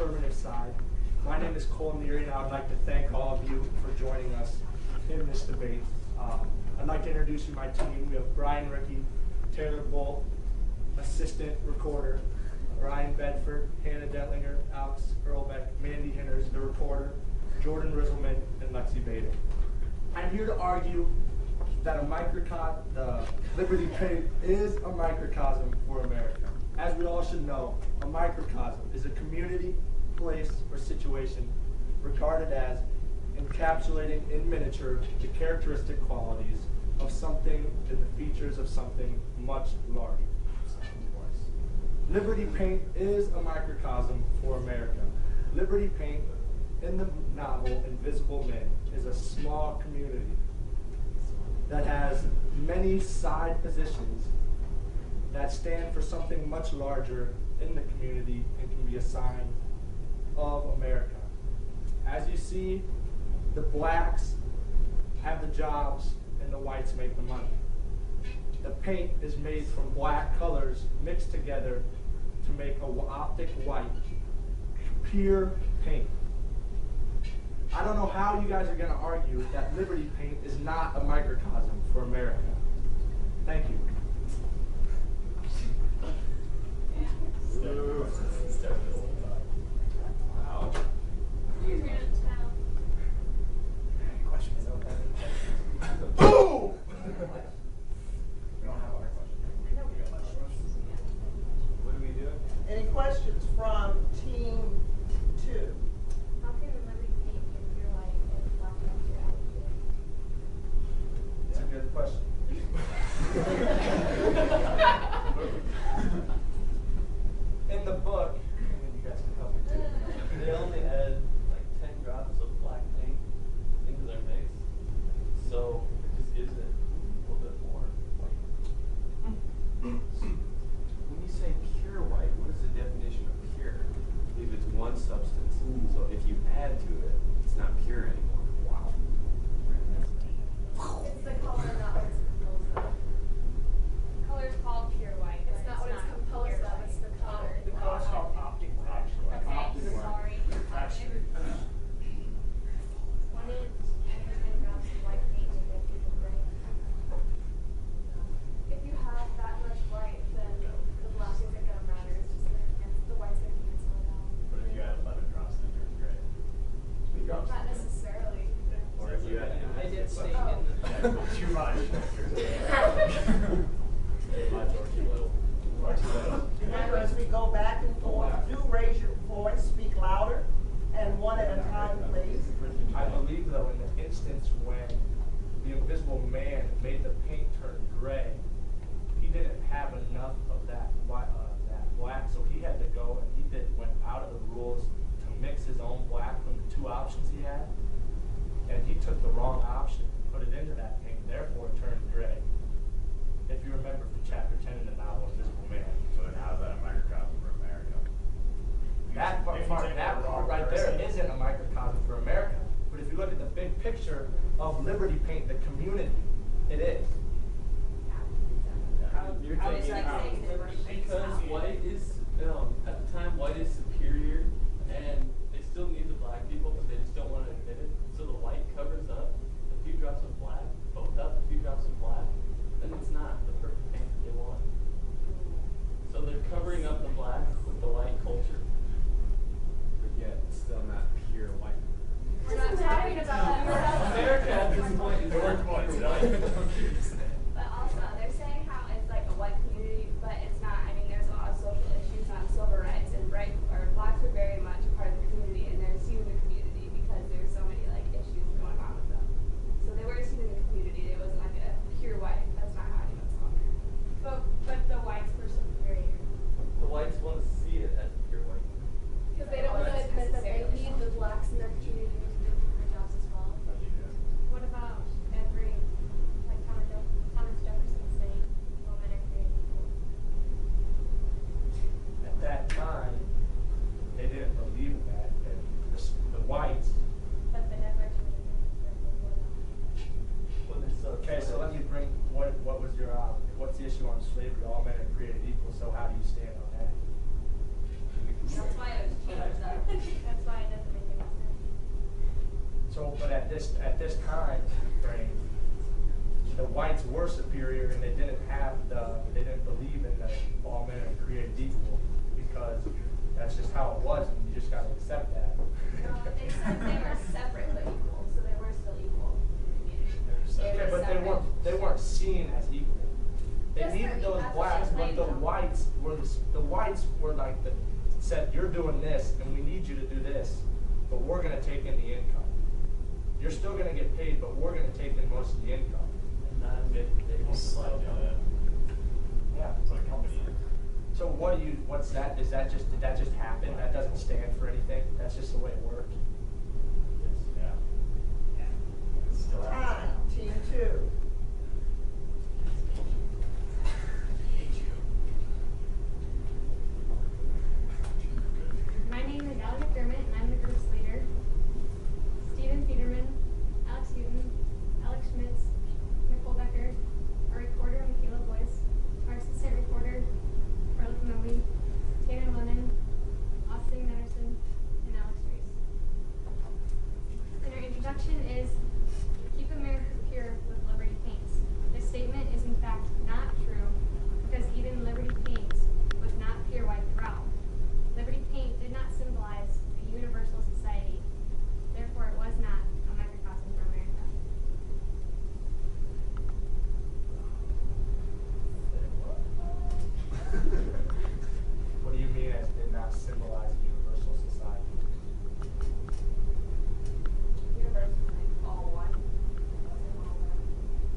affirmative side. My name is Cole Neary, and I would like to thank all of you for joining us in this debate. I'd like to introduce you to my team. We have Brian Rickey, Taylor Bolt, assistant recorder, Ryan Bedford, Hannah Dentlinger, Alex Earlbeck, Mandy Henners, the reporter, Jordan Rizzleman, and Lexi Bader. I'm here to argue that the Liberty Paint is a microcosm for America. As we all should know, a microcosm is a community, place, or situation regarded as encapsulating in miniature the characteristic qualities of something and the features of something much larger. Liberty Paint is a microcosm for America. Liberty Paint, in the novel Invisible Men, is a small community that has many side positions that stand for something much larger in the community and can be a sign of America. As you see, the blacks have the jobs and the whites make the money. The paint is made from black colors mixed together to make a optic white, pure paint. I don't know how you guys are going to argue that Liberty Paint is not a microcosm for America. Thank you. Wow. Any questions? Boom! What do we do? Any questions from team 2? How can Liberty Paint give your life if black makes your attitude? It's a good question. In the book, and you guys can help me too. They only add like 10 drops of black paint into their mix, so it just gives it a little bit more white. When you say pure white, what is the definition of pure? I believe it's one substance. So if you add to it, it's not pure anymore. Wow. It's the color, not what it's composed of. The color is called pure white. It's not what it's composed of, it's the color. The color's called optic white. Okay, sorry. One inch and 10 grams of white paint to make people gray. If you have that much white, then the black isn't going to matter. It's just the white's going to cancel it out. But if you add 11 drops, then it's gray. Not necessarily. Or if you add, I did state Oh. too much. Much or too little. Or too little. Remember, as we go back and forth, do raise your voice, speak louder, and one at a time, please. I believe, though, in the instance when the Invisible Man made the paint turn gray, he didn't have enough of that black, so he had to go and went out of the rules to mix his own black from the two options he had, and he took the wrong option, put it into that paint, therefore it turned gray. If you remember from chapter 10 in the novel Invisible Man. So then how's that a microcosm for America? That part right there isn't a microcosm for America. But if you look at the big picture of Liberty Paint, the community, it is. You're How taking is that out Liberty Paint's because not? white is at the time white is superior, and they still need the black people, but they just don't want to admit it. So the white covers up the few drops of black, but without the few drops of black, then it's not the perfect paint that they want. So they're covering up the black with the white culture. But yet, it's still not pure white. We're not talking about that. America at this point is George points it out. But also, they're saying how it's like a white community, but it's not. I mean, there's a lot of social issues on civil rights, and blacks are very much a part of the community, and they're seen in the community because there's so many like issues going on with them. So they were seen in the community. It wasn't like a pure white. That's not how anyone's on there. But the whites were superior The whites want to see it as pure white. because they don't want to admit that they need the blacks in their community to do their jobs as well. What about every, like Thomas Jefferson saying, women are created equal? At that time, they didn't believe in that, and the whites. But they never actually did it before that. When they saw Okay, so let me bring what was your what's the issue on slavery? All men are created equal. So how do you stand on that? That's why it was changed though. this time frame, the whites were superior and they didn't believe in the all men are created equal, because that's just how it was, and you just gotta accept that. No, they said they were separate but equal, so they were still equal in the community. Okay, but they weren't seen as equal. They Yes, needed they're those equal. blacks, but That's the what whites were the whites were like said, you're doing this and we need you to do this, but we're gonna take in the income. You're still gonna get paid, but we're gonna take in most of the income. And not admit that they want to lie down. Yeah. It's like a company. So what's that, did that just happen? That doesn't stand for anything? That's just the way it worked? Yeah. It's still Time, happening. team two. My name is Allie McDermott, and I'm the group's leader. Steven Peterman, Alex Houghton, Alex Schmitz, Nicole Becker, our reporter, Michaela Boyce, our assistant reporter, Carla Kenobi, Tanner Lennon, Austin Gunnarsson, and Alex Reese. And our introduction is, keep America pure with Liberty Paints. This statement is in fact not true, because even Liberty Paints was not pure white throughout. Liberty Paint did not symbolize a universal society. Therefore, it was not a microcosm for America. What do you mean as did not symbolize a universal society? Universe is like all one. It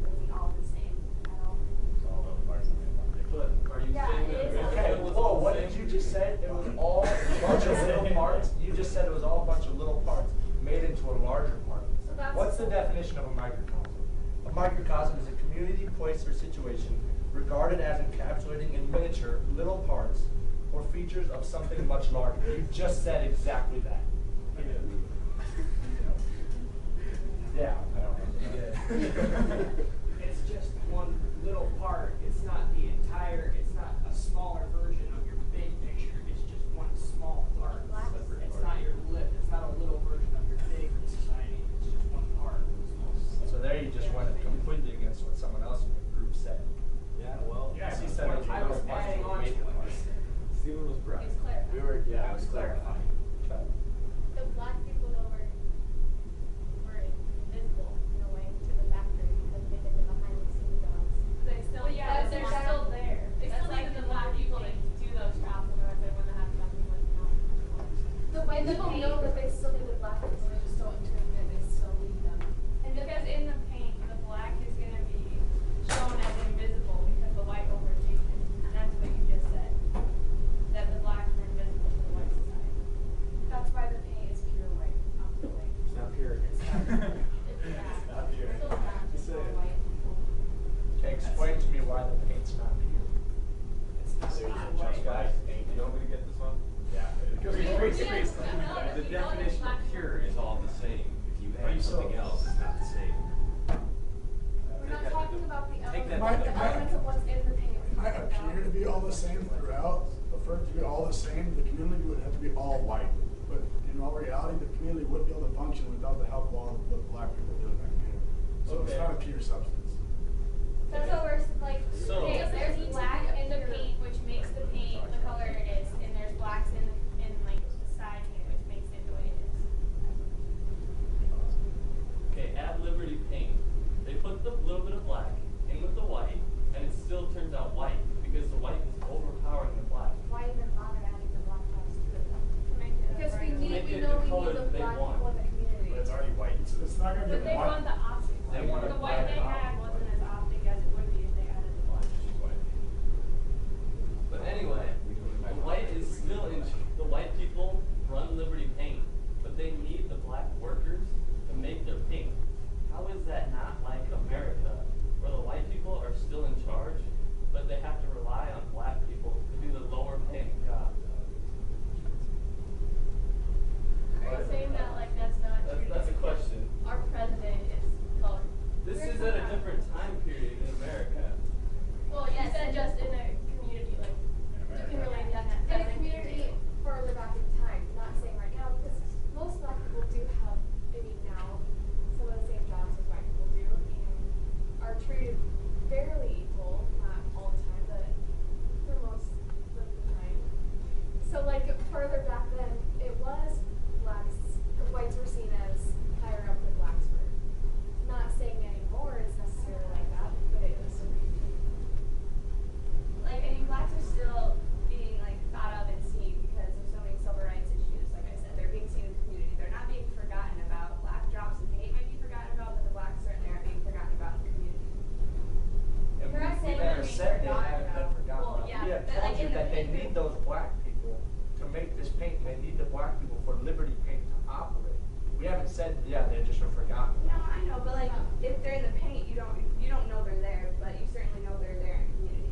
wasn't all the same at all. It's all about parts of it, one big. But are you Yeah, saying it that is. Okay, it was whoa, all the what same? did you just say? It was all a bunch of little parts? You just said it was all a bunch of little parts made into a larger part. So that's- What's the definition of a microcosm? A microcosm is a community, place, or situation regarded as encapsulating in miniature little parts or features of something much larger. You just said exactly that. Yeah. I don't know. You did. It's just one little part. It's not the entire, it's not a smaller version of your big picture. It's just one small part. It's not your it's not a little version of your big society. It's just one part. So there you just went completely against what someone else in your group said. Yeah, well. Yeah, he said it was I was little parts adding that on made to the it. parts. Steven was right. It's clarifying. We were, yeah, I was clarifying. Okay. The black people though were invisible in a way to the factory because they did the behind the scenes jobs. They still, Well, yeah, but they're that's still there. They That's still like needed the the black black people people to do those jobs, otherwise they wouldn't have nothing working out. The white people know that they still need the black people, they just don't intend that they still need them. And because in the paint, the black is gonna be shown as invisible because the white overtakes it. And that's what you just said. That the blacks are invisible to the white society. That's why the paint is pure white, not the white. It's not pure. It's not. It's not pure. It's still not, it's all white people. Okay, explain to me why the paint's not pure. It's not So you not should just white. guys, You want me to get this one? yeah. Because Yeah, it's yeah, based I know that the we know that definition black of pure is all the same. If you Are you add something so- else, it's not the same. We're not talking about the Take that elements, to the the elements of what's in the paint. It might appear to be all the same throughout, but for it to be all the same, the community would have to be all white. But in all reality, the community wouldn't be able to function without the help of all the black people doing that community. So it's Okay. not a pure substance. That's what we're like, So- okay, there's black in the paint, which makes the paint the color it is, and there's blacks in like the side paint, which makes it the way it is. Okay, add Liberty Paint. They put the little bit of black in with the white, and it still turns out white because the white is overpowering the black. Why even bother adding the black dots to it? To make it Because we bright. need, Make we it know the we color need the that they black want. people in the community. But it's already white. It's not gonna But be they white. want the optic They white. want The a white they black had wasn't as optic as it would be if they added the black. She's white. But anyway, the white is still in. The white people run Liberty Paint, but they need the black workers to make their paint. How is that not like America, where the white people are still in charge, but they have to rely on black people to do the lower paying jobs? Are you saying that like that's not true? That's a because question. Our president is colored. This is at a different know, but like, if they're in the paint, you don't know they're there, but you certainly know they're there in community.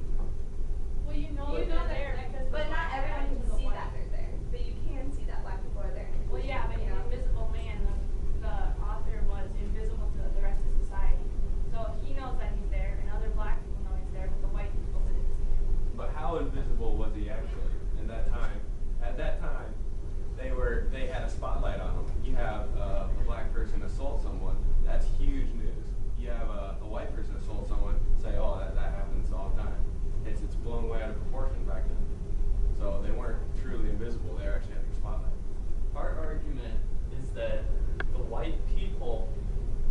Well, you know they're there because But the not black everyone added can to the see white. that they're there, but you can see that black people are there. in Well, yeah, but community, in Invisible Man, the author was invisible to the rest of society. So he knows that he's there, and other black people know he's there, but the white people didn't see him. But how invisible was he actually in that time? At that time, they had a spotlight on him. You have a black person assault someone, that's huge news. You have a white person assault someone, say, oh, that happens all the time. It's blown way out of proportion back then. So they weren't truly invisible. They actually had the spotlight. Our argument is that the white people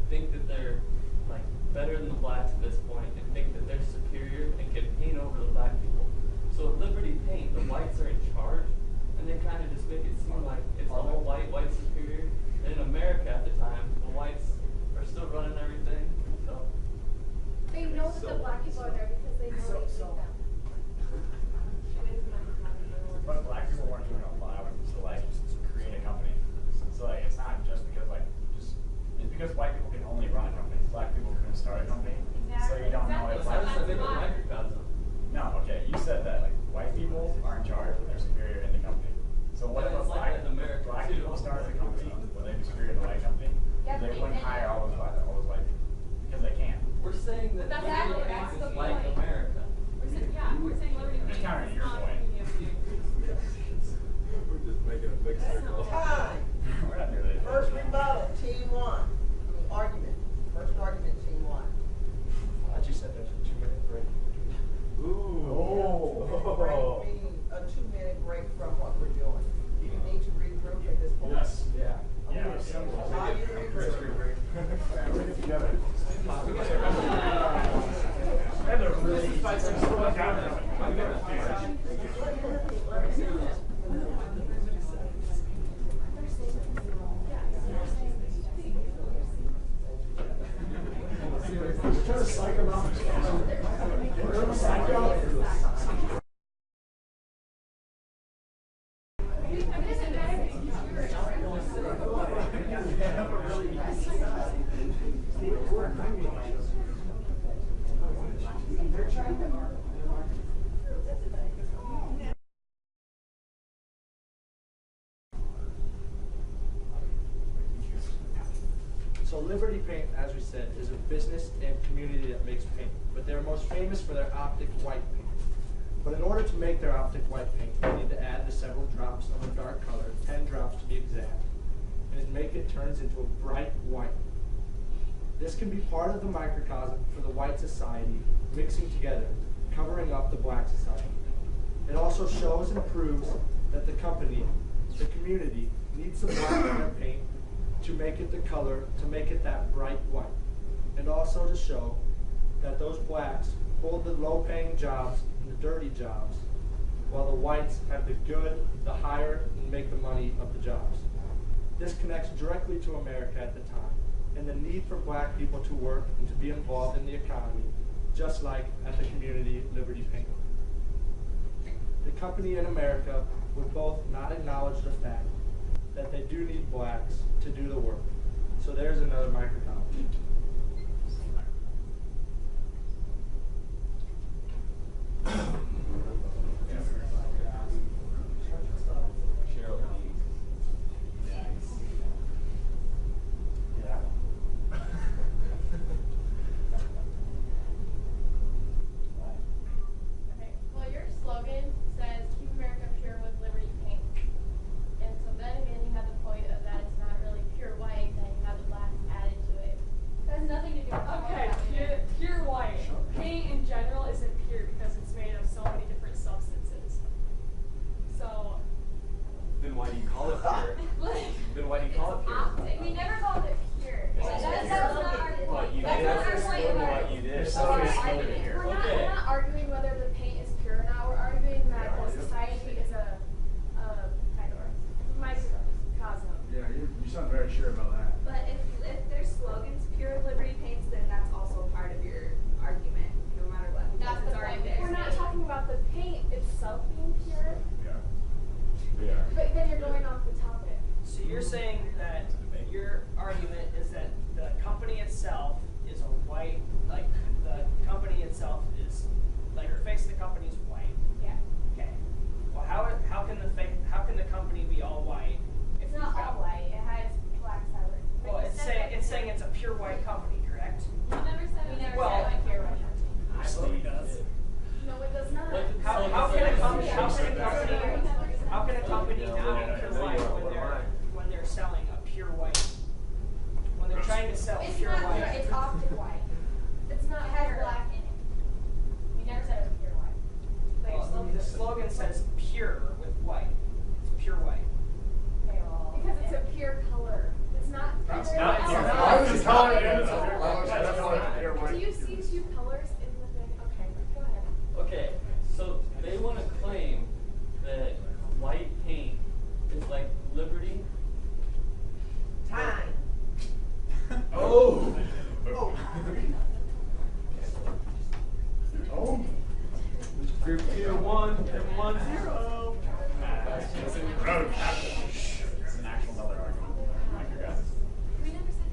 think that they're like better than the blacks at this point and think that they're superior and can paint over the black people. So at Liberty Paint, the whites are in charge, and they kind of just make it seem like it's all white superior. And in America at the time, the whites are still running everything. So They know that the black people are there because they know they see them. But black people weren't doing a lot to like create a company. So like it's not just because it's because white people can only run a company. Black people couldn't start a company. So you don't know if that's like a big microcosm. no, okay, you said that like white people are in charge and they're superior in the company. So what if Yeah, it's like that in America, black too. people started a company? Would they be superior to the white company? Yeah, They but wouldn't they- hire all those white people because they can't. We're saying that That's Liberty exactly- Paint that's is the like point. America. We're saying Liberty Just Paint counter is your not point. community. We're just making a big circle. Time. We're not nearly. First rebuttal, team one. Argument. First argument, team one. I thought you said there's a 2-minute break. Oh. Break means a 2-minute break from what we're doing. Do you need to regroup at this point? Yes. Yeah. Yeah. Allow you to regroup. Bring it together. That's a really Try to psych them out. We're gonna psych out. So Liberty Paint, as we said, is a business and community that makes paint, but they're most famous for their optic white paint. But in order to make their optic white paint, they need to add the several drops of a dark color, 10 drops to be exact, and make it turns into a bright white. This can be part of the microcosm for the white society mixing together, covering up the black society. It also shows and proves that the company, the community, needs some black in their paint to make it the color, to make it that bright white. And also to show that those blacks hold the low-paying jobs and the dirty jobs, while the whites have the good, the higher, and make the money of the jobs. This connects directly to America at the time, and the need for black people to work and to be involved in the economy, just like at the community Liberty Paint. The company in America would both not acknowledge the fact that they do need blacks to do the work. So there's another microcosm. Cheryl Lee. Yeah. Okay, well, your slogan says, keep America pure with Liberty Paint. And so then again, you have the point of that it's not really pure white, then you have the black added to it. That has nothing to do with Okay, pure white. Paint in general isn't pure because it's made of so many different substances. So, Then why do you call it pure? Then why do you call it pure? Optic. We never called it pure. That was not our What point. you That's did, not our that's point. what you did. That's So not our it's argument. here. Okay. We're not arguing whether the paint is pure or not. We're arguing that the society is a microcosm. Yeah, you sound very sure about that. But if their slogan's pure Liberty Paints, then that's also part of your argument, no matter what. That's because it's the already point. there. We're not talking about the paint itself being pure, Yeah. but then you're going off the topic. So you're saying that your argument is that the company itself sell It's pure not white. pure, it's optic white. It's not It has pure. black in it. We never said it was pure white. The slogan says pure with white. It's pure white. Okay, well. Because it's a pure color. It's not pure. That's not Oh, pure. no. Why would you It's call not it pure. in? It's Why would you not. call it pure white? Do you see two colors in the thing? Okay, go ahead. Okay, so they want to claim that white paint is like Liberty. Time. Oh. Oh. Group 2-1, 1-0. It's an actual other argument. Like your guys. We never said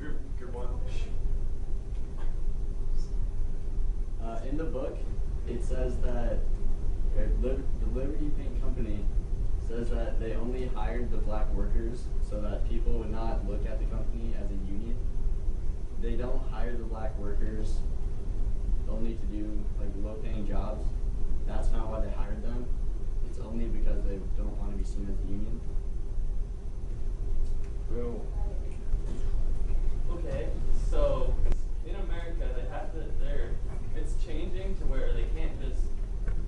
it. Group 1. In the book, it says that the Liberty Paint Company says that they only hired the black workers so that people would not look at the company as a union. They don't hire the black workers only to do like low-paying jobs. That's not why they hired them. It's only because they don't want to be seen as a union. Boom. Okay, so in America, they have to, it's changing to where they can't just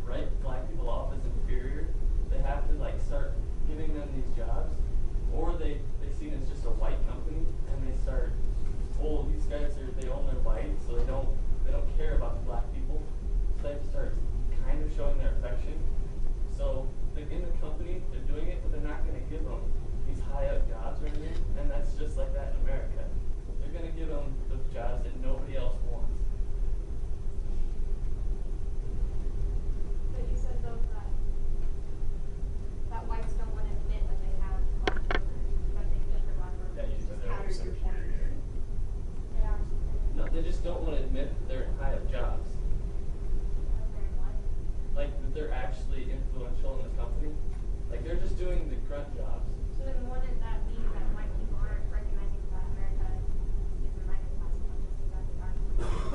write black people off as inferior. They have to like start giving them these jobs, or they see it as just a white company, and they start, oh, these guys they own their white, so they don't care about the black people. So they start kind of showing their affection. So in the company, they're doing it, but they're not going to give them these high up jobs or anything, and that's just like that in America. They're going to give them the jobs that nobody else wants. But you said though that whites don't want to admit that they have black workers, but they think they're black workers. Yeah, you said Just they're counters your point. superior. They are. No, they just don't want to admit that they're in high up jobs. Like that they're actually influential in the company. Like they're just doing the grunt jobs. So then wouldn't that mean that white people aren't recognizing that America is a microcosm of just exactly our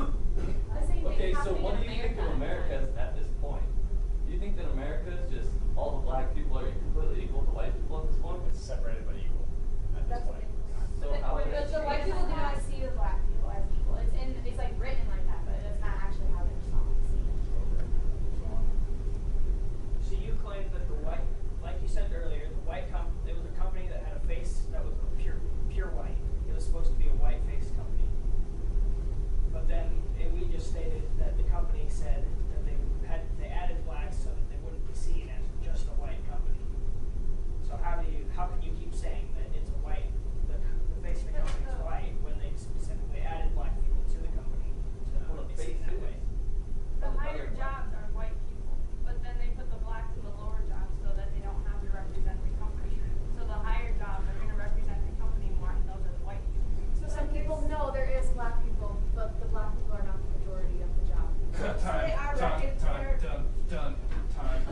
The same thing Okay, so happening what in do you think of America at this point? Do you think that America is just all the black people are completely equal to white people at this point? It's separated but equal at this point. So how But the white people do not see the black people as equal. It's like written like that, but it's not actually how they're seen. So you claim that the white, like you said earlier, the white it was a company that had a face that was pure white. It was supposed to be a white face company. But then we just stated that the company said that they added blacks so that they wouldn't be seen as just a white company. So how can you keep saying that it's a white, the face of the company is white when they specifically added black people to the company to be seen that way? The higher jobs are white people, but then they put the blacks in the lower jobs so that they don't have to represent the company. So the higher jobs are going to represent the company more, and those are the white people. So some people know there is black people, but the black people are not the majority of the job. They are Done. Time. Time.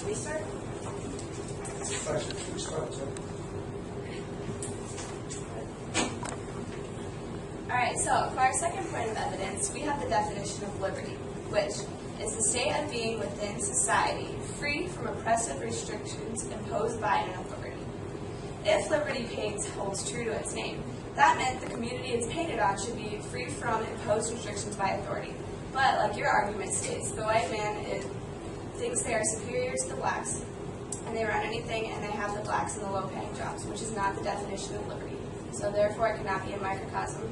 Restart? Alright, so for our second point of evidence, we have the definition of liberty, which is the state of being within society, free from oppressive restrictions imposed by an authority. If Liberty Paints holds true to its name, that meant the community it's painted on should be free from imposed restrictions by authority. But like your argument states, the white man thinks they are superior to the blacks, and they run anything, and they have the blacks in the low-paying jobs, which is not the definition of liberty. So therefore, it cannot be a microcosm.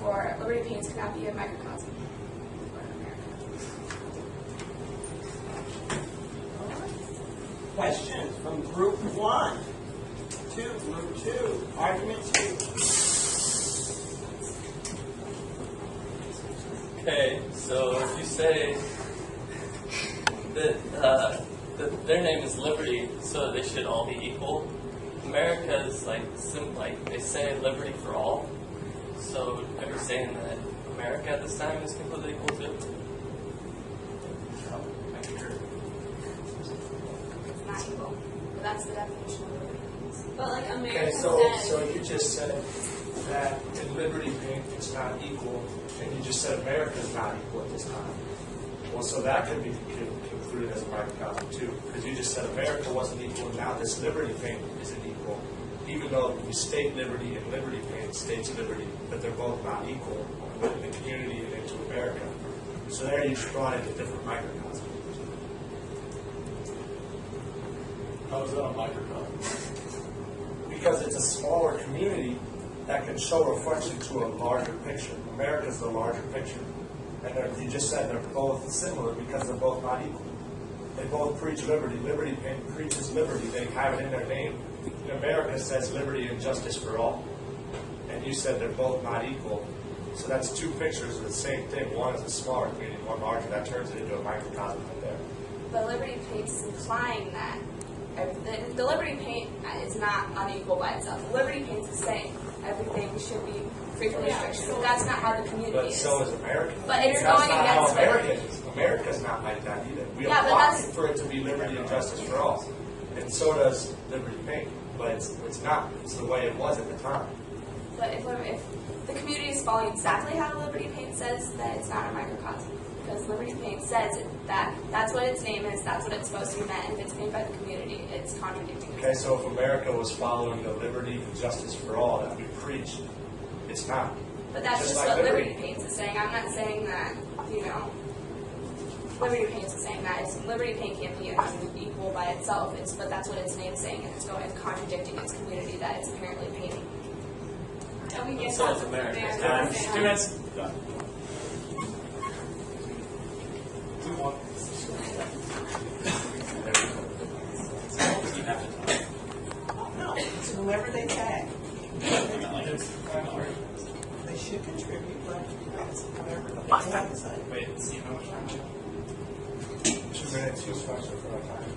For Liberty Paints cannot be a microcosm for America. Questions from group 1? Group 2, argument 2. Okay, so if you say that their name is Liberty, so they should all be equal. America is like they say liberty for all. So are you saying that America at this time is completely equal too? It's not equal, but that's the definition of liberty. But like America Okay, so said, you just said that in Liberty Paint it's not equal, and you just said America's not equal at this time. Well, so that could be concluded as a microcosm too, because you just said America wasn't equal, and now this Liberty Paint isn't equal, even though you state liberty and Liberty Paint states liberty, but they're both not equal within the community and into America. So there you just brought in a different microcosm. How is that a microcosm? Because it's a smaller community that can show reflection to a larger picture. America's the larger picture. And you just said they're both similar because they're both not equal. They both preach liberty. Liberty Paint preaches liberty. They have it in their name. And America says liberty and justice for all. And you said they're both not equal. So that's two pictures of the same thing. One is a smaller community, one larger. That turns it into a microcosm right there. But Liberty Paint is implying that the Liberty Paint is not unequal by itself. The Liberty Paint is saying everything should be free from restrictions. But that's not how the community But is. so is America. But it's that's going not against how America is. America's not like that either. We Yeah, but apply that's- for it to be liberty and justice for all. And so does Liberty Paint. But it's not. It's the way it was at the time. But if the community is following exactly how the Liberty Paint says, then it's not a microcosm. Because Liberty Paint says that that's what its name is, that's what it's supposed to be meant. If it's made by the community, it's contradicting Okay, so if America was following the liberty and justice for all that we preach, it's not. But that's just like what Liberty Paints is saying. I'm not saying that, Liberty Paints is saying that. Liberty Paint can't be unequal by itself, but that's what its name is saying, and it's contradicting its community that it's apparently painting. And we get So that is from America. there. 2 minutes. Done. You have to talk. No, it's whomever they tag. They should contribute, but it's whoever they tag. Wait, Steve, how much time do you have? 2 minutes, use question for our time.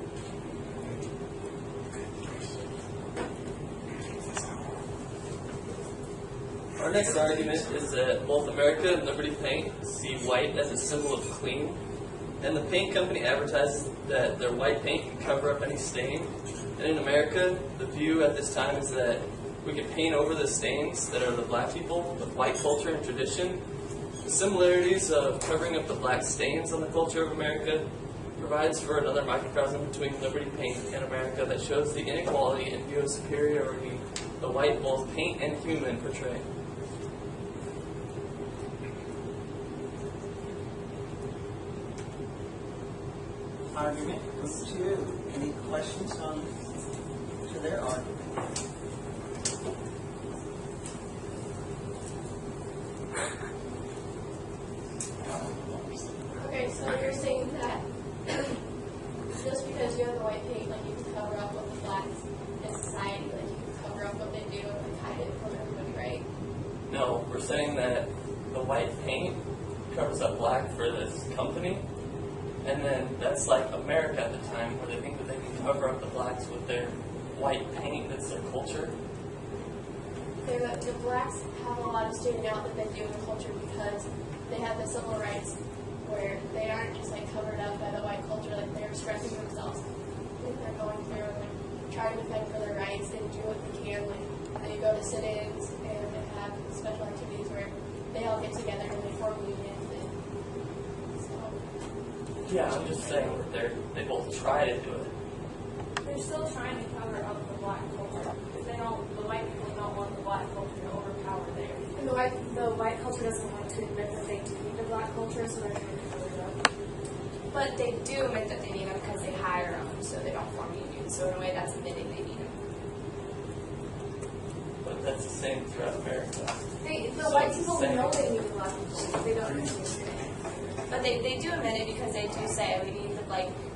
Our next argument is that both America and Liberty Paint see white as a symbol of clean, and the paint company advertises that their white paint can cover up any stain. And in America, the view at this time is that we can paint over the stains that are the black people with white culture and tradition. The similarities of covering up the black stains on the culture of America provides for another microcosm between Liberty Paint and America that shows the inequality and view of superiority the white both paint and human portray. Argument number 2. Any questions to their argument? Okay, so you're saying that just because you have the white paint, like you can cover up what the blacks in society, like you can cover up what they do and hide it from everybody, right? No, we're saying that the white paint covers up black for this company, and then that's like America at the time, where they think that they can cover up the blacks with their white paint. That's their culture. The blacks have a lot of standing out that they do in the culture because they have the civil rights where they aren't just like covered up by the white culture, like they're expressing themselves. Like they're going through and like trying to fight for their rights and do what they can. Like they go to sit-ins and they have special activities where they all get together and they form unions and so. Yeah, I'm just saying that they both try to do it. They're still trying to cover up the black culture because the white people don't want the black culture to overpower theirs. And the white culture doesn't want to admit that they do need the black culture, so they're trying to cover it up. But they do admit that they need them because they hire them, so they don't form unions. So in a way, that's admitting they need them. But that's the same throughout America. The So white it's the people same. know they need the black people. They don't understand it. But they do admit it because they do say we need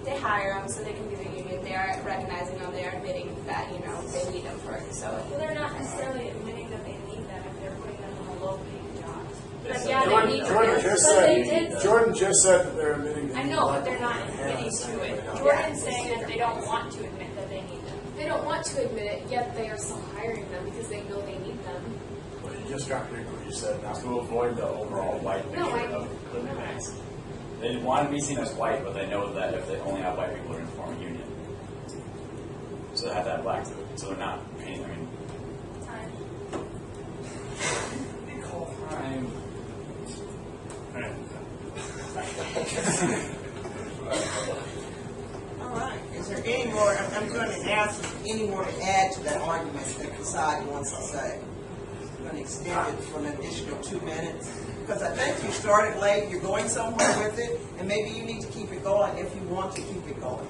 they hire them so they can do the union. They are recognizing them. They are admitting that they need them for it. So But they're not necessarily admitting that they need them if they're putting them in a low-paying job. But So yeah, Jordan, they need Jordan them. just But they said, did. Jordan just said that they're admitting that I know, but they're not admitting to it. Jordan's saying that they don't want to admit that they need them. they don't want to admit it, yet they are still hiring them because they know they need them. Well, you just contradicted what you said now. To avoid the overall white No, picture of Liberty Paints. They want to be seen as white, but they know that if they only have white people, they're going to form a union. So they have to have black to it. So they're not painting. I mean, Time. they call time. All right, is there any more, I'm going to ask any more to add to that argument that the side wants to say. I'm going to extend it for an additional 2 minutes, because I think you started late, you're going somewhere with it, and maybe you need to keep it going if you want to keep it going.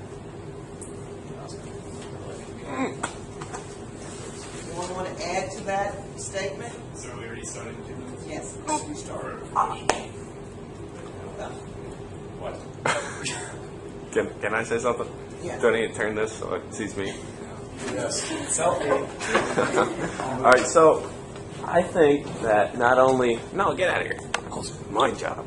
Anyone want to add to that statement? So we already started in 2 minutes? Yes, you started. What? Can I say something? Yes. Do I need to turn this so it sees me? Yes. Selfie. All right, so I think that not only get out of here. It's my job.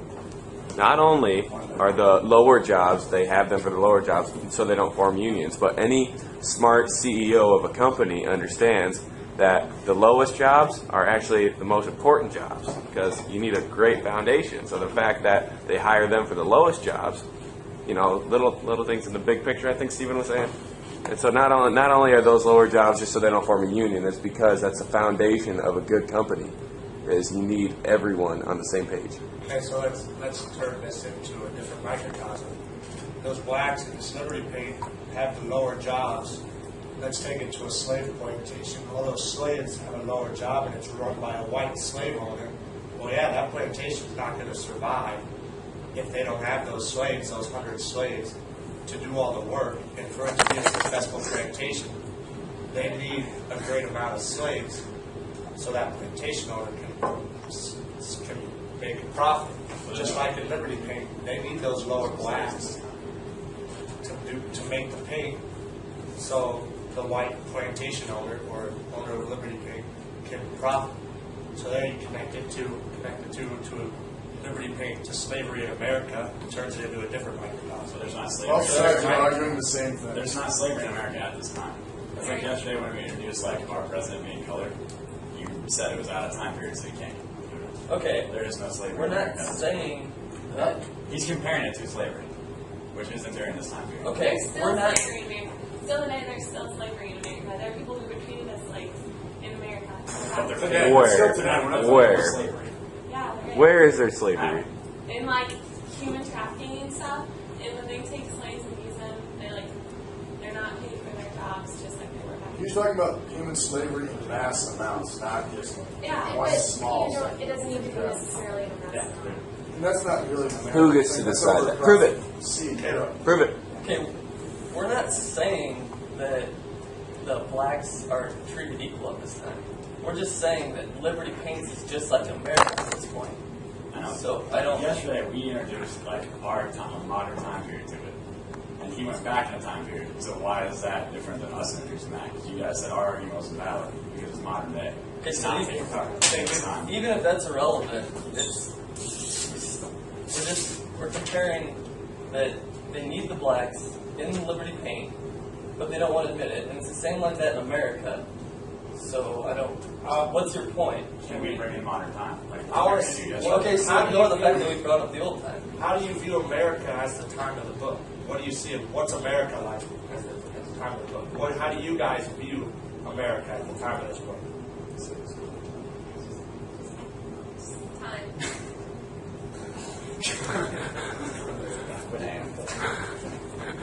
Not only are the lower jobs, they have them for the lower jobs so they don't form unions, but any smart CEO of a company understands that the lowest jobs are actually the most important jobs because you need a great foundation. So the fact that they hire them for the lowest jobs, little things in the big picture, I think Stephen was saying. And so not only are those lower jobs just so they don't form a union, it's because that's the foundation of a good company, is you need everyone on the same page. Okay, so let's turn this into a different microcosm. Those blacks in this Liberty Paint have the lower jobs. Let's take it to a slave plantation. All those slaves have a lower job and it's run by a white slave owner. Well, yeah, that plantation's not going to survive if they don't have those slaves, those 100 slaves, to do all the work. And for it to be a successful plantation, they need a great amount of slaves so that plantation owner can make a profit. Just like in Liberty Paint, they need those lower blacks to make the paint so the white plantation owner or owner of Liberty Paint can profit. So there you connect the two to Liberty Paint to slavery in America, turns it into a different microcosm. So there's not slavery. Both sides are arguing the same thing. There's not slavery in America at this time. I think yesterday when we introduced our president being colored, you said it was out of time period, so you can't. Okay. There is no slavery. We're in not America. saying that. He's comparing it to slavery, which isn't during this time period. Okay, There's still we're not. slavery in America. Still today, there's still slavery in America. There are people who were treated as slaves in America. But they're Where? still today, we're not talking Where? about slavery. Yeah, there is. Where is there slavery? In like human trafficking and stuff, and when they take slaves and use them, they're not paid for their jobs just like they were back then. You're talking about human slavery in mass amounts, not just Yeah, one but small. it doesn't need to be necessarily in a mess. And that's not really the Who gets to decide that? Prove it. Prove it. Okay, we're not saying that the blacks are treated equal at this time. We're just saying that Liberty Paints is just like America at this point. I know. So I don't. Yesterday we introduced our time, a modern time period to it, and he went back in a time period. So why is that different than us introducing that? Because you guys said our argument was valid because it's modern day. Okay, It's so not even, taking time. even if that's irrelevant, we're comparing that they need the blacks in Liberty Paint, but they don't want to admit it, and it's the same like that in America. So I don't. What's your point? Can we bring in modern time? Okay, so ignore the fact that we brought up the old time. How do you view America as the time of the book? What do you see? What's America like at the time of the book? How do you guys view America at the time of this book? Time.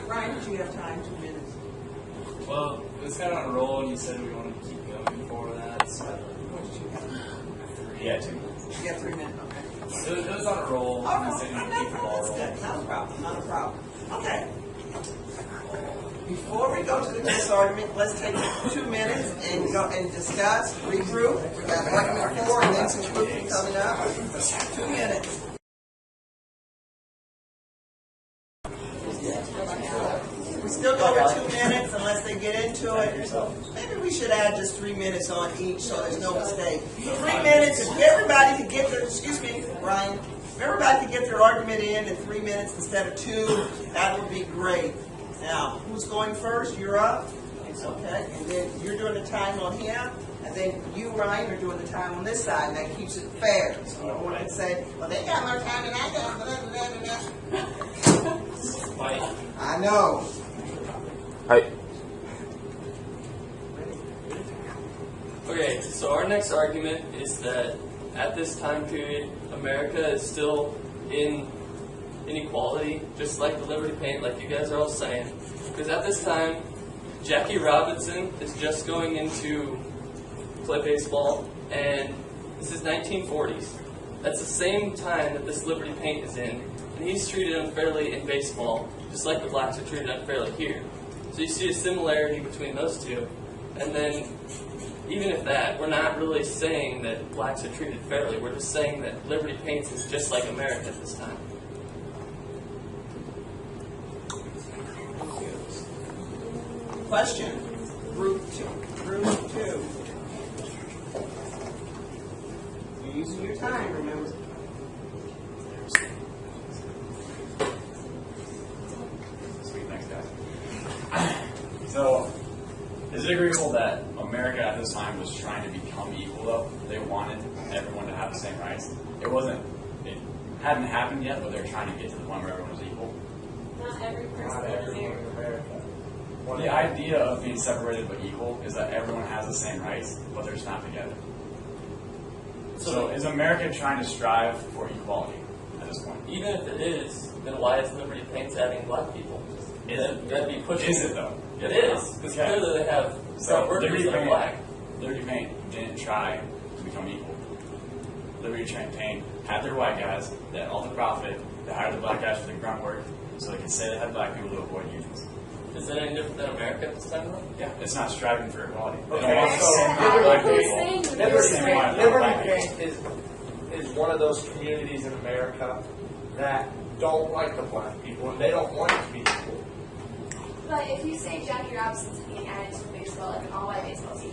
Ryan, did you have time? 2 minutes. Well, it was kind of on a roll, and you said we wanted to keep going before that. So What did you have? Yeah, 2 minutes. You got 3 minutes, okay. it was on a roll. Oh, You said we would keep the ball that's rolling. good. Not a problem, not a problem. Okay. Before we go to the next argument, let's take 2 minutes and go and discuss, regroup. We got argument 4 and then some grouping coming up. 2 minutes. We still go with 2 minutes unless they get into it. Maybe we should add just 3 minutes on each so there's no mistake. 3 minutes, if everybody could get their, excuse me, Ryan, if everybody could get their argument in 3 minutes instead of 2, that would be great. Now, who's going first? You're up. Okay, and then you're doing the time on him, and then you, Ryan, are doing the time on this side, and that keeps it fair. So no one can say, well, they got more time than I got. Blah, blah, blah, blah. I know. Hi. Okay, so our next argument is that at this time period, America is still in inequality, just like the Liberty Paint, like you guys are all saying. Because at this time, Jackie Robinson is just going into play baseball, and this is 1940s. That's the same time that this Liberty Paint is in, and he's treated unfairly in baseball, just like the blacks are treated unfairly here. So you see a similarity between those two, and then even if that, we're not really saying that blacks are treated fairly. We're just saying that Liberty Paints is just like America at this time. Question. Group 2. Group 2. You're using your time, remember? Sweet, thanks guys. So, is it agreeable that America at this time was trying to become equal though? They wanted everyone to have the same rights. It hadn't happened yet, but they're trying to get to the point where everyone was equal. Not every person Not is everyone in America. The idea of being separated but equal is that everyone has the same rights, but they're just not together. So is America trying to strive for equality at this point? Even if it is, then why is Liberty Paints adding black people? That'd be pushing. Is it though? It is, because clearly they have some workers that are black. Liberty Paint didn't try to become equal. Liberty Paint had their white guys, they had all the profit, they hired the black guys for the grunt work, so they could say they had black people to avoid unions. Is that any different than America at this time, though? Yeah, it's not striving for equality. They don't Okay, want so black Liberty people. Paint is one of those communities in America that don't like the black people and they don't want it to be equal. But if you say Jackie Robinson's being added to baseball, like an all-white baseball team,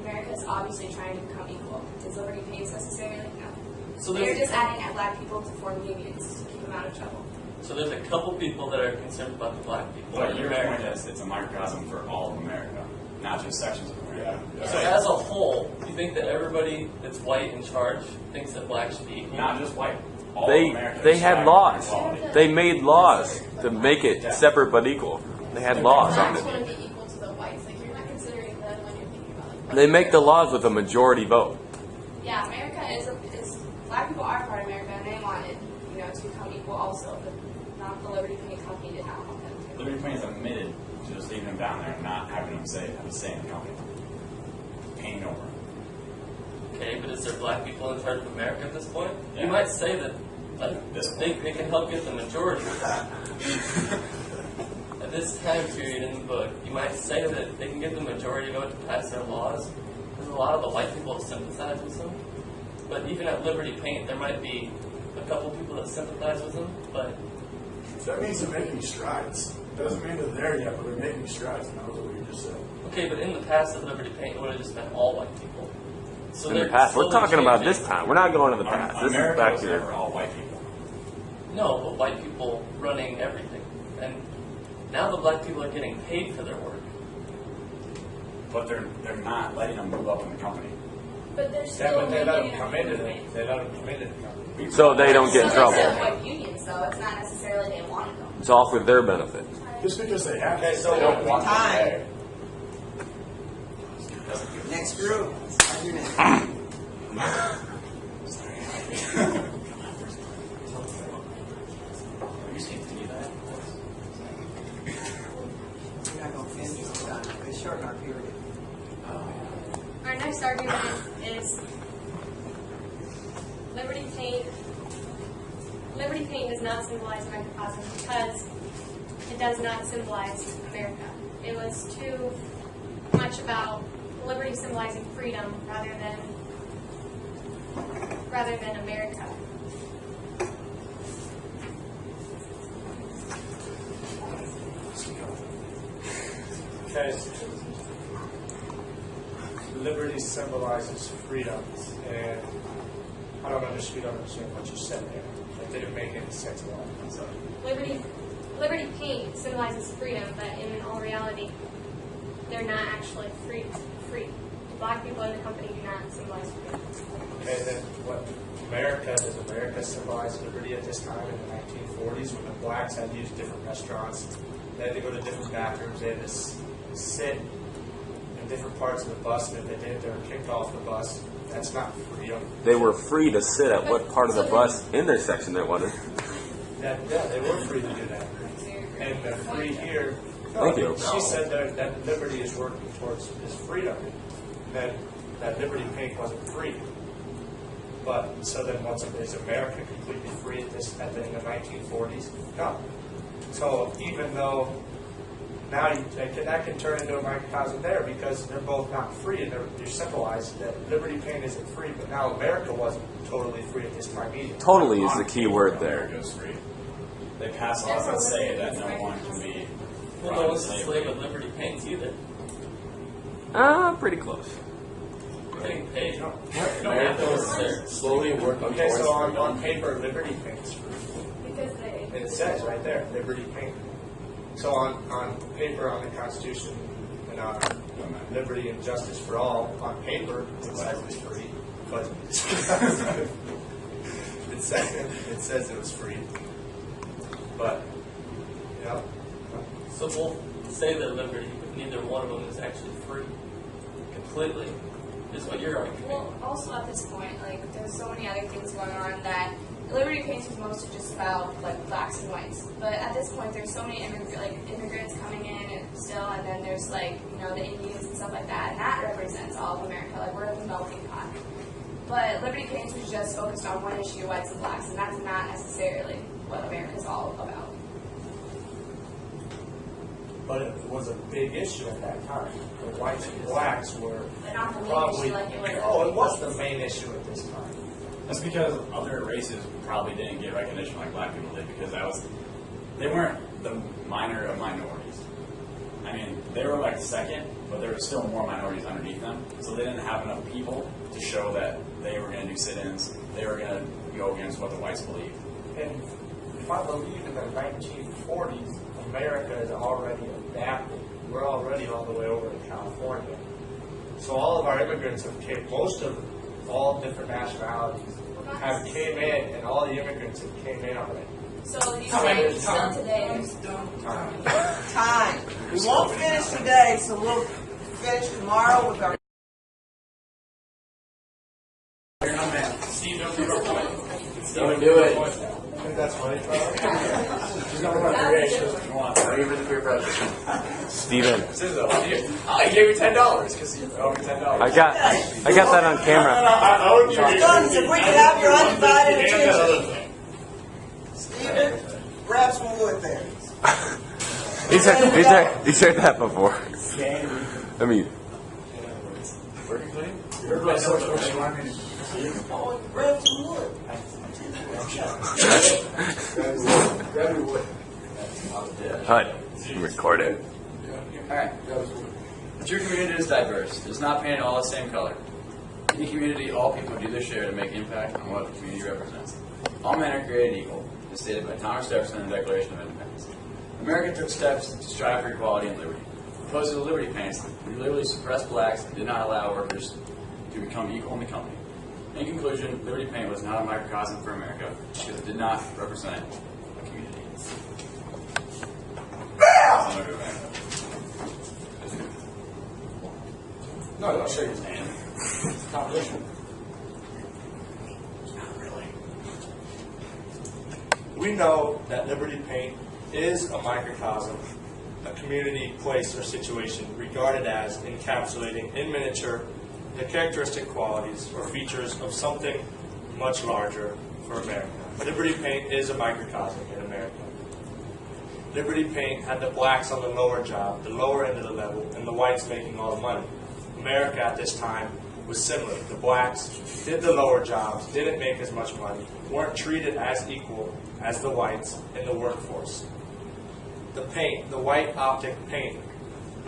America's obviously trying to become equal. Is Liberty Paints necessarily? No. So They're just adding black people to form unions to keep them out of trouble. So there's a couple people that are concerned about the black people. But in your America. point is it's a microcosm for all of America, not just sections of America. So as a whole, you think that everybody that's white in charge thinks that black should be equal? Not just white. All of America They is had striving laws. for equality. They made laws to make it separate but equal. They had laws on blacks it. want to be equal to the whites. Like, you're not considering them when you're thinking about like. They make the laws with a majority vote. Yeah, America is black people are part of America and they wanted, to become equal also, but not the Liberty Paint company did not want them to. Liberty Paint is admitted to just leaving them down there and not having them have a say in the company. Painting over. Okay, but is there black people in charge of America at this point? Yeah. You might say that they can help get the majority. At this time period in the book, you might say that they can get the majority vote to pass their laws. Because a lot of the white people sympathize with them. But even at Liberty Paint, there might be a couple people that sympathize with them, but That means they're making strides. Doesn't mean they're there yet, but they're making strides, and that was what you just said. okay, but in the past at Liberty Paint, it would have just been all white people. So In the they're past, we're slowly talking about changing. this time. We're not going to the past. This is America back was here. never all white people. No, but white people running everything. And now the black people are getting paid for their work. But they're not letting them move up in the company. But they're Yeah, still but they let them making come into it. They let them come into the company. So they don't get in So trouble. they still avoid unions though, it's not necessarily they wanted them. It's all for their benefit. Just because they have Okay, to. so They don't want them Time. there. Next group. Argument. You just continue that. We're not going to finish this time. It's shorten our period. Our next argument is Liberty Paint. Liberty Paint does not symbolize microcosm because it does not symbolize America. It was too much about liberty symbolizing freedom rather than America. Okay. Liberty symbolizes freedom, and I don't understand what you said there. That didn't make any sense at all. I'm sorry. Liberty Paint symbolizes freedom, but in all reality, they're not actually free. Black people in the company do not symbolize freedom. Okay, then does America symbolize liberty at this time in the 1940s when the blacks had to use different restaurants? They had to go to different bathrooms, they had to sit in different parts of the bus, and if they didn't, they were kicked off the bus. That's not freedom. They were free to sit at what part of the bus in their section they wanted. that, yeah, they were free to do that. And they're free here. Thank you. She said that Liberty is working towards his freedom, that Liberty Paint wasn't free. But so then, is America completely free in the 1940s? No. So even though now that can turn into a microcosm there because they're both not free and they're centralized. That Liberty Paint isn't free, but now America wasn't totally free at this time either. Totally is the key word there. America's free. They pass laws that say that no one can be. Well, no one's a slave at Liberty Paints either. Pretty close. They're getting paid. America is slowly working Okay, towards so freedom. on paper, Liberty Paint is free. Because they. And it says right there, Liberty Paint. So on paper, on the Constitution, and on liberty and justice for all, on paper, it says it's free. But it says it was free. But, yeah. So we'll say they're liberty, but neither one of them is actually free. Completely. Is what you're arguing. Well, also at this point, like, there's so many other things going on that Liberty Paints is mostly just about, like, blacks and whites. But at this point, there's so many immigrants coming in and still, and then there's, like, you know, the Indians and stuff like that, and that represents all of America. Like, we're the melting pot. But Liberty Paints was just focused on one issue, whites and blacks, and that's not necessarily what America's all about. But it was a big issue at that time. The whites and blacks were But not the main probably. issue like it was. Oh, it was the main issue at this time. That's because other races probably didn't get recognition like black people did because they weren't the minor of minorities. I mean, they were like second, but there were still more minorities underneath them. So they didn't have enough people to show that they were going to do sit-ins. They were going to go against what the whites believed. And if I believe in the 1940s, America is already adapted. We're already all the way over to California. So all of our immigrants have came, most of all different nationalities have came in, and all the immigrants have came in already. So you say still today there's Time. We won't finish today, so we'll finish tomorrow with our. Steve, don't do it. Steven, do it. I think that's funny, She's going to run for reaction. I'll give her the peer pressure. Steven. I gave you $10 because you owe me $10. I got that on camera. I owed you. Sons, if we could have your undivided attention. Steven, grab some wood there. He's heard that before. I mean, Working clean? Everybody knows what you want me to Oh, grab some wood. grab your wood. HUD, record it. Alright. The true community is diverse. It is not painted all the same color. In the community, all people do their share to make impact on what the community represents. All men are created equal, as stated by Thomas Jefferson in the Declaration of Independence. America took steps to strive for equality and liberty. Opposed to the Liberty Paints, we literally suppressed blacks and did not allow workers to become equal in the company. In conclusion, Liberty Paint was not a microcosm for America because it did not represent a community. No, I'll show you his hand. It's competition. Not really. We know that Liberty Paint is a microcosm, a community, place, or situation regarded as encapsulating in miniature the characteristic qualities or features of something much larger for America. Liberty Paint is a microcosm in America. Liberty Paint had the blacks on the lower job, the lower end of the level, and the whites making all the money. America at this time was similar. The blacks did the lower jobs, didn't make as much money, weren't treated as equal as the whites in the workforce. The paint, the white optic paint,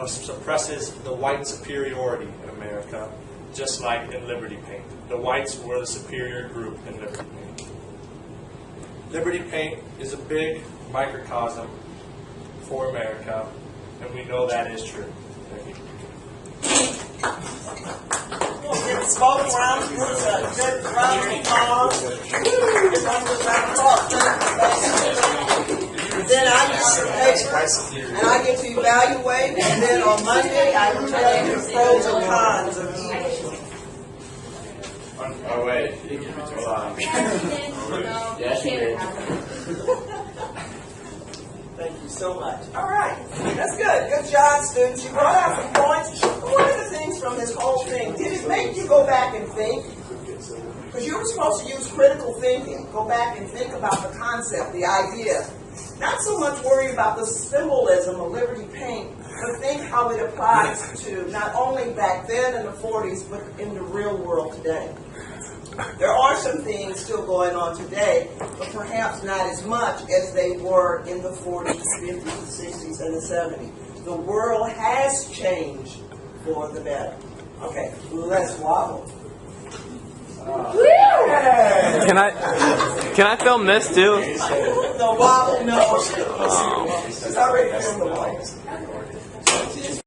suppresses the white superiority in America, just like in Liberty Paint. The whites were the superior group in Liberty Paint. Liberty Paint is a big microcosm for America, and we know that is true. Thank you. We'll give the smoke around, give us a good round of applause. Then I get the paper, and I get to evaluate, and then on Monday, I will tell you the pros and cons of each. Oh, wait. Hold on. Yeah, Yeah, she did. so much. All right, that's good. Good job, students. You brought out some points. One of the things from this whole thing, did it make you go back and think? Because you were supposed to use critical thinking. Go back and think about the concept, the idea. Not so much worry about the symbolism of Liberty Paint, but think how it applies to not only back then in the 40s, but in the real world today. There are some things still going on today, but perhaps not as much as they were in the 40s, 50s, the 60s, and the 70s. The world has changed for the better. Okay, let's wobble. Can I film this too? The wobble, no. It's already filmed the wobble.